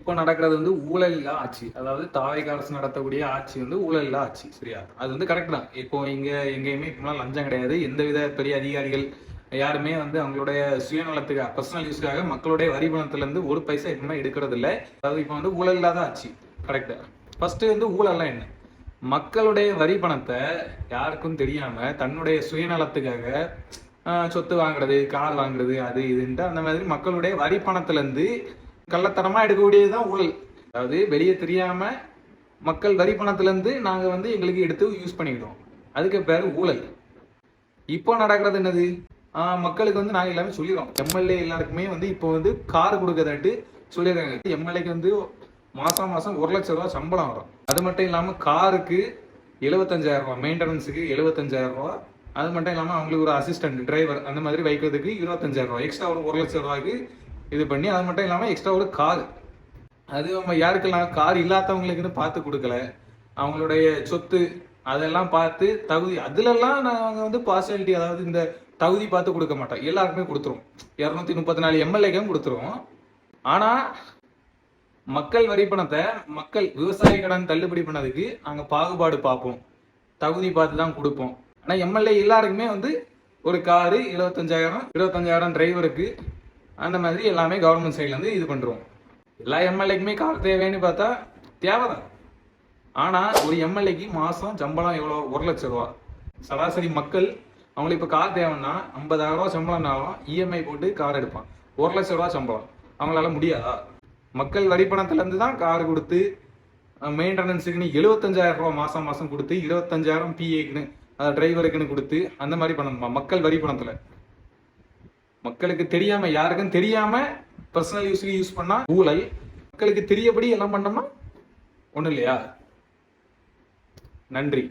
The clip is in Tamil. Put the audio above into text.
இப்போ நடக்கிறது வந்து ஊழல் இல்லா ஆட்சி. அதாவது தாவேகா அரசு நடத்தக்கூடிய ஆட்சி வந்து ஊழல் இல்லா ஆட்சி. சரியா? அது வந்து கரெக்ட் தான். இப்போ எங்கேயுமே இப்போலாம் லஞ்சம் கிடையாது. எந்தவித பெரிய அதிகாரிகள் யாருமே வந்து அவங்களுடைய சுயநலத்துக்காக பர்சனல் யூஸ்க்காக மக்களுடைய வரி பணத்துல இருந்து ஒரு பைசா எப்பவுமே எடுக்கிறது இல்லை. அதாவது இப்போ வந்து ஊழல் இல்லாத ஆட்சி. கரெக்ட். ஃபர்ஸ்ட் வந்து ஊழல்லாம் என்ன? மக்களுடைய வரி பணத்தை யாருக்கும் தெரியாம தன்னுடைய சுயநலத்துக்காக சொத்து வாங்குறது, கார் வாங்குறது, அது இதுன்ட்டு அந்த மாதிரி மக்களுடைய வரி பணத்துல இருந்து கள்ளத்தனமா எடுக்கக்கூடியதுதான் ஊழல். அதாவது வெளியே தெரியாம மக்கள் வரி பணத்துல இருந்து நாங்க வந்து எங்களுக்கு எடுத்து யூஸ் பண்ணிக்கிட்டோம். அதுக்கு பேரு ஊழல். இப்போ நடக்கிறது என்னது? மக்களுக்கு வந்து நாங்க எல்லாமே சொல்லிடுறோம். எம்எல்ஏ எல்லாருக்குமே வந்து இப்போ வந்து கார் கொடுக்கறதாட்டு சொல்லிடுறாங்க. எம்எல்ஏக்கு வந்து மாசம் மாசம் 1,00,000 ரூபாய் சம்பளம் வரும். அது மட்டும் இல்லாம காருக்கு 75,000 ரூபாய், மெயின்டெனன்ஸுக்கு 75,000 ரூபாய். அது மட்டும் இல்லாம அவங்களுக்கு ஒரு அசிஸ்டன்ட் டிரைவர் அந்த மாதிரி வைக்கிறதுக்கு 25,000 ரூபாய் எக்ஸ்ட்ரா, ஒரு 1,00,000 ரூபாய்க்கு இது பண்ணி, அது மட்டும் இல்லாம எக்ஸ்ட்ரா ஒரு கார். அது நம்ம யாருக்கெல்லாம் கார் இல்லாதவங்களுக்குன்னு பார்த்து கொடுக்கல. அவங்களுடைய சொத்து அதெல்லாம் பார்த்து தகுதி அதுலலாம் நாங்கள் வந்து பார்சியாலிட்டி, அதாவது இந்த தகுதி பார்த்து கொடுக்க மாட்டோம். எல்லாருக்குமே கொடுத்துருவோம். 234 எம்எல்ஏக்கும் கொடுத்துருவோம். ஆனா மக்கள் வரி பணத்தை மக்கள் விவசாய கடன் தள்ளுபடி பண்ணதுக்கு நாங்க பாகுபாடு பார்ப்போம், தகுதி பார்த்து தான் கொடுப்போம். ஆனா எம்எல்ஏ எல்லாருக்குமே வந்து ஒரு காரு 25,000 டிரைவருக்கு அந்த மாதிரி எல்லாமே கவர்மெண்ட் சைட்ல இருந்து இது பண்றோம். எல்லா எம்எல்ஏக்குமே கார் தேவைன்னு பார்த்தா தேவைதான். ஆனா ஒரு எம்எல்ஏக்கு மாசம் சம்பளம் எவ்வளவு? 1,00,000 ரூபாய். சராசரி மக்கள் அவங்களுக்கு இப்ப கார் தேவைன்னா 50,000 ரூபாய் சம்பளம்னாலும் இஎம்ஐ போட்டு கார் எடுப்பான். 1,00,000 ரூபாய் சம்பளம் அவங்களால முடியாதா? மக்கள் வரி பணத்துல இருந்து தான் கார் கொடுத்து மெயின்டெனன்ஸுக்குன்னு 75,000 ரூபாய் மாசம் மாசம் கொடுத்து 25,000 பிஏக்குன்னு டிரைவருக்குன்னு கொடுத்து அந்த மாதிரி பண்ணணுமா? மக்கள் வரி பணத்துல மக்களுக்கு தெரியாம, யாருக்கும் தெரியாம பர்சனல் யூஸ்க்கு யூஸ் பண்ணா ஊழல். மக்களுக்கு தெரியபடி எல்லாம் பண்ணோம்னா ஒண்ணும் இல்லையா? நன்றி.